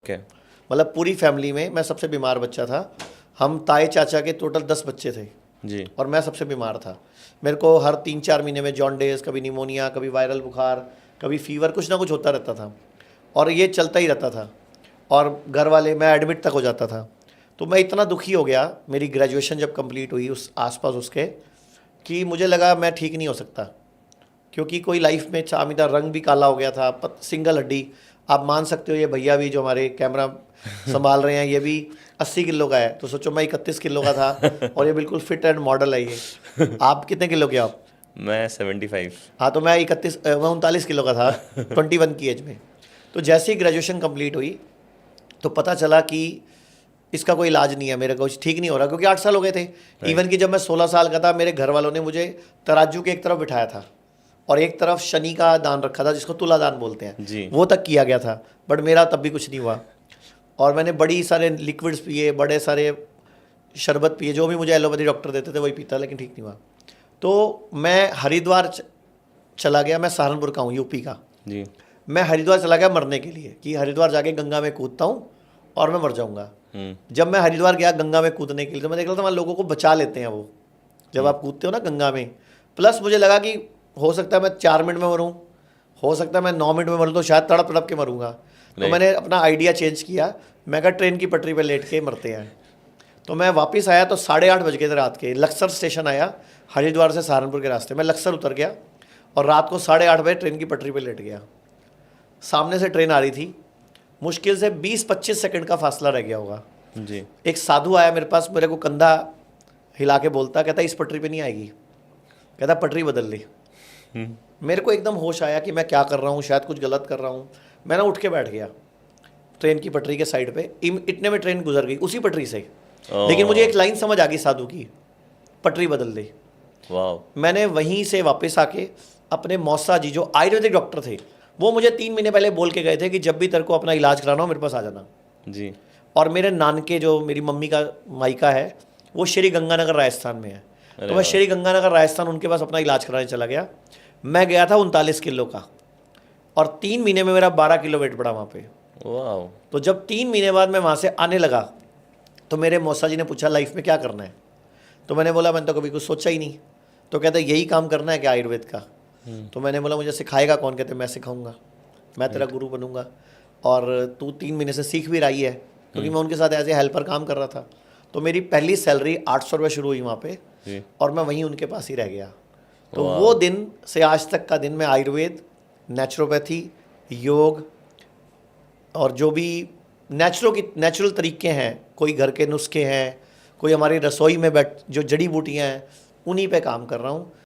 Okay. मतलब पूरी family में मैं सबसे बीमार बच्चा था। हम ताए चाचा के टोटल 10 बच्चे थे जी। और मैं सबसे बीमार था। मेरे को हर 3-4 महीने में जॉन्डिस, कभी निमोनिया, कभी वायरल बुखार, कभी फीवर, कुछ ना कुछ होता रहता था और ये चलता ही रहता था। और घर वाले, मैं एडमिट तक हो जाता था। तो मैं इतना दुखी हो गया, मेरी ग्रेजुएशन जब कंप्लीट हुई उस आसपास उसके, कि मुझे लगा मैं ठीक नहीं हो सकता, क्योंकि कोई लाइफ में मेरा रंग भी काला हो गया था, सिंगल हड्डी। आप मान सकते हो, ये भैया भी जो हमारे कैमरा संभाल रहे हैं, ये भी 80 किलो का है, तो सोचो मैं 31 किलो का था और ये बिल्कुल फिट एंड मॉडल है ये। आप कितने किलो के हो आप? मैं 75। हाँ, तो मैं 39 किलो का था 21 की एज में। तो जैसे ही ग्रेजुएशन कंप्लीट हुई तो पता चला कि इसका कोई इलाज नहीं है, मेरा कुछ ठीक नहीं हो रहा, क्योंकि 8 साल हो गए थे। इवन कि जब मैं 16 साल का था, मेरे घर वालों ने मुझे तराजू के एक तरफ बिठाया था और एक तरफ शनि का दान रखा था, जिसको तुला दान बोलते हैं जी। वो तक किया गया था, बट मेरा तब भी कुछ नहीं हुआ। और मैंने बड़ी सारे लिक्विड्स पिए, बड़े सारे शरबत पिए, जो भी मुझे एलोपैथी डॉक्टर देते थे वही पीता, लेकिन ठीक नहीं हुआ। तो मैं हरिद्वार चला गया। मैं सहारनपुर का हूँ, यूपी का। जी। मैं हरिद्वार चला गया मरने के लिए, कि हरिद्वार जाके गंगा में कूदता हूँ और मैं मर जाऊँगा। जब मैं हरिद्वार गया गंगा में कूदने के लिए, तो मैं देख रहा था वहाँ लोगों को बचा लेते हैं वो, जब आप कूदते हो ना गंगा में। प्लस मुझे लगा कि हो सकता है मैं 4 मिनट में मरूँ, हो सकता है मैं 9 मिनट में मरूँ, तो शायद तड़प तड़प के मरूँगा। तो मैंने अपना आइडिया चेंज किया, मैं कहा ट्रेन की पटरी पर लेट के मरते हैं। तो मैं वापस आया तो 8:30 बज गए थे रात के। लक्सर स्टेशन आया, हरिद्वार से सहारनपुर के रास्ते। मैं लक्सर उतर गया और रात को 8:30 बजे ट्रेन की पटरी पर लेट गया। सामने से ट्रेन आ रही थी, मुश्किल से 20-25 सेकंड का फासला रह गया होगा। जी। एक साधु आया मेरे पास, मेरे को कंधा हिला के बोलता, कहता इस पटरी पे नहीं आएगी, कहता पटरी बदल ली। मेरे को एकदम होश आया कि मैं क्या कर रहा हूँ, शायद कुछ गलत कर रहा हूँ। मैंने उठ के बैठ गया ट्रेन की पटरी के साइड पे। इतने में ट्रेन गुजर गई उसी पटरी से। लेकिन मुझे एक लाइन समझ आ गई साधु की, पटरी बदल दी। वाह। मैंने वहीं से वापस आके अपने मौसा जी, जो आयुर्वेदिक डॉक्टर थे, वो मुझे 3 महीने पहले बोल के गए थे कि जब भी तेरे को अपना इलाज कराना हो मेरे पास आ जाना। जी। और मेरे नानके, जो मेरी मम्मी का मायका है, वो श्री गंगानगर राजस्थान में है। तो मैं श्री गंगानगर राजस्थान उनके पास अपना इलाज कराने चला गया। मैं गया था 39 किलो का और 3 महीने में मेरा 12 किलो वेट बढ़ा वहाँ पे। वाह। तो जब 3 महीने बाद मैं वहाँ से आने लगा तो मेरे मौसा जी ने पूछा लाइफ में क्या करना है। तो मैंने बोला मैंने तो कभी कुछ सोचा ही नहीं। तो कहते यही काम करना है क्या आयुर्वेद का? तो मैंने बोला मुझे सिखाएगा कौन? कहते मैं सिखाऊंगा, मैं तेरा गुरु बनूंगा और तू 3 महीने से सीख भी रही है, क्योंकि मैं उनके साथ एज ए हेल्पर काम कर रहा था। तो मेरी पहली सैलरी 800 रुपये शुरू हुई वहाँ पे जी। और मैं वहीं उनके पास ही रह गया। तो वो दिन से आज तक का दिन मैं आयुर्वेद, नेचुरोपैथी, योग और जो भी नेचुरल तरीके हैं, कोई घर के नुस्खे हैं, कोई हमारी रसोई में जो जड़ी बूटियाँ हैं, उन्हीं पे काम कर रहा हूँ।